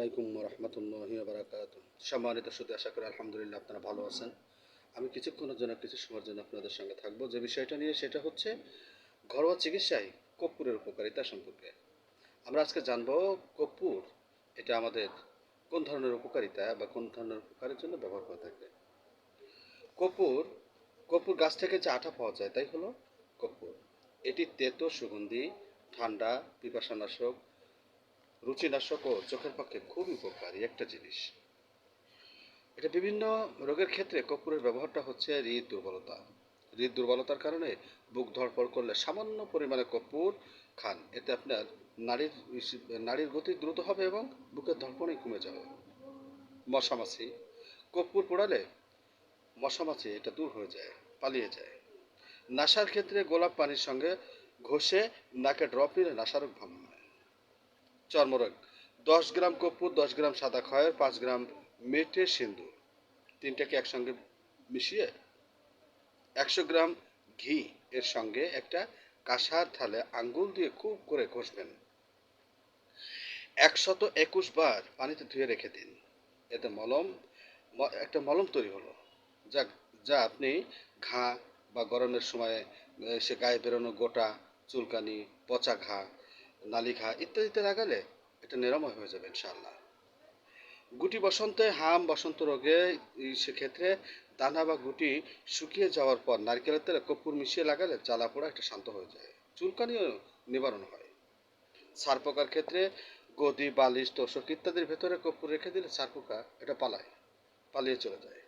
আলাইকুম রহমতুল্লাহি বারাকাতুহু। সম্মানিত সুদী, আশা করি আলহামদুলিল্লাহ আপনারা ভালো আছেন। আমি কিছুক্ষণের জন্য কিছু সময়ের জন্য আপনাদের সঙ্গে থাকবো। যে বিষয়টা নিয়ে সেটা হচ্ছে ঘরোয়া চিকিৎসায় কর্পূরের উপকারিতা সম্পর্কে। আমরা আজকে জানবো কর্পূর এটা আমাদের কোন ধরনের উপকারিতা বা কোন ধরনের উপকারের জন্য ব্যবহার করে থাকে। কর্পূর কর্পূর গাছ থেকে যে আঠা পাওয়া যায় তাই হলো কর্পূর। এটি তেতো, সুগন্ধি, ঠান্ডা, পিপাসানাশক, রুচিনাশক ও চোখের পক্ষে খুবই উপকারী একটা জিনিস। এটা বিভিন্ন রোগের ক্ষেত্রে কর্পূরের ব্যবহারটা হচ্ছে হৃদ দুর্বলতার কারণে বুক ধড়ফড় করলে সামান্য পরিমাণে কর্পূর খান, এতে আপনার নাড়ির নাড়ির গতি দ্রুত হবে এবং বুকের ধড়ফড়ই কমে যাবে। মশামাছি, কর্পূর পোড়ালে মশামাছি এটা দূর হয়ে যায়, পালিয়ে যায়। নাসার ক্ষেত্রে গোলাপ পানির সঙ্গে ঘষে নাকে ড্রপ নিলে নাসারোগ ভালো হয়। চর্মরোগ, 10 গ্রাম কর্পূর, 10 গ্রাম সাদা খয়ের, 5 গ্রাম মেটে সিন্দুর, তিনটাকে একসঙ্গে মিশিয়ে 100 গ্রাম ঘি এর সঙ্গে একটা কাঁসার থালে আঙ্গুল দিয়ে খুব করে ঘষবেন। 121 বার পানিতে ধুয়ে রেখে দিন। এতে একটা মলম তৈরি হলো, যা যা আপনি ঘা বা গরমের সময় সে গায়ে বেরোনো গোটা, চুলকানি, পচা ঘা, নালি ঘা ইত্যাদিতে লাগালে এটা নিরাময় হয়ে যাবে ইনশাআল্লাহ। গুটি বসন্তে, বসন্ত রোগে সেক্ষেত্রে দানা বা গুটি শুকিয়ে যাওয়ার পর নারকেলের তেলে কর্পূর মিশিয়ে লাগালে জ্বালা পোড়া একটা শান্ত হয়ে যায়, চুলকানিও নিবারণ হয়। ছার পোকার ক্ষেত্রে গদি, বালিশ, তোষক ইত্যাদির ভেতরে কর্পূর রেখে দিলে ছার পোকা এটা পালিয়ে চলে যায়।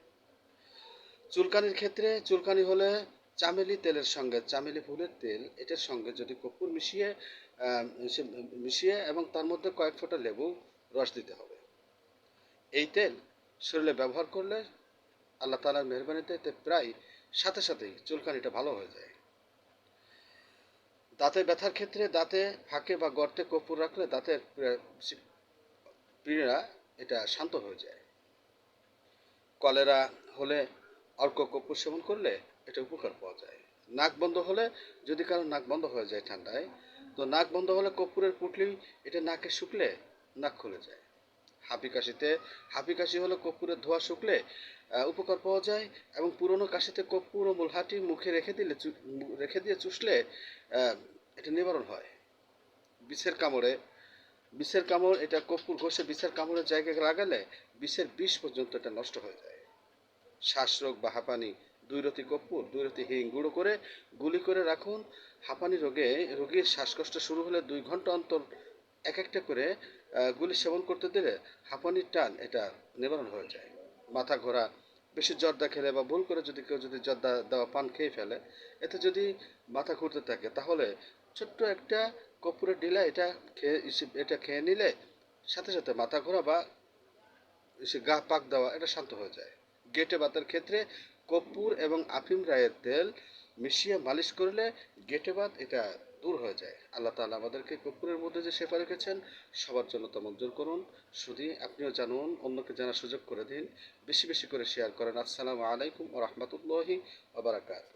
চুলকানির ক্ষেত্রে, চুলকানি হলে চামেলি ফুলের তেল এটার সঙ্গে যদি কর্পূর মিশিয়ে এবং তার মধ্যে কয়েক ফোঁটা লেবু রস দিতে হবে। এই তেল শরীরে ব্যবহার করলে আল্লাহ তাআলার মেহেরবানিতে এতে প্রায় সাথে সাথেই চুলকানিটা ভালো হয়ে যায়। দাঁতে ব্যথার ক্ষেত্রে দাঁতে ফাঁকে বা গর্তে কর্পূর রাখলে দাঁতের পীড়া এটা শান্ত হয়ে যায়। কলেরা হলে অর্ক কর্পূর সেবন করলে এটা উপকার পাওয়া যায়। নাক বন্ধ হলে, যদি কারো নাক বন্ধ হয়ে যায় ঠান্ডায়, তো নাক বন্ধ হলে কর্পূরের পুঁটলি এটা নাকে শুকলে নাক খুলে যায়। হাঁপি কাশি হলে কর্পূরের ধোঁয়া শুকলে উপকার পাওয়া যায়, এবং পুরনো কাশিতে কর্পূর ও মূলহাটি মুখে রেখে দিয়ে চুষলে এটা নিবারণ হয়। বিষের কামড় এটা কর্পূর ঘষে বিষের কামড়ের জায়গায় লাগালে বিষ পর্যন্ত এটা নষ্ট হয়ে যায়। শ্বাসরোগ বা হাঁপানি, 2 রতি কর্পূর, 2 রতি হিং গুঁড়ো করে গুলি করে রাখুন। হাঁপানি রোগীর শ্বাসকষ্ট শুরু হলে 2 ঘন্টা অন্তর একটা করে গুলি সেবন করতে দিলে হাঁপানির টান এটা নিবারণ হয়ে যায়। মাথা ঘোরা, বেশি জর্দা খেলে বা ভুল করে কেউ যদি জর্দা দেওয়া পান খেয়ে ফেলে, এতে যদি মাথা ঘুরতে থাকে তাহলে ছোট্ট একটা কর্পূরের ডিলা এটা খেয়ে নিলে সাথে সাথে মাথা ঘোরা বা গা পাক দেওয়া এটা শান্ত হয়ে যায়। গেটে বাতের ক্ষেত্রে কর্পূর এবং আফিম রায়ের তেল মিশিয়ে মালিশ করলে গেটে বাত এটা দূর হয়ে যায়। আল্লাহ তাআলা আমাদেরকে কর্পূরের মধ্যে যে শেফা রেখেছেন সবার জন্য তা মঞ্জুর করুন। শুধু আপনিও জানুন, অন্যকে জানার সুযোগ করে দিন, বেশি বেশি করে শেয়ার করেন। আসসালামু আলাইকুম ওয়া রাহমাতুল্লাহি ওয়া বারাকাতুহু।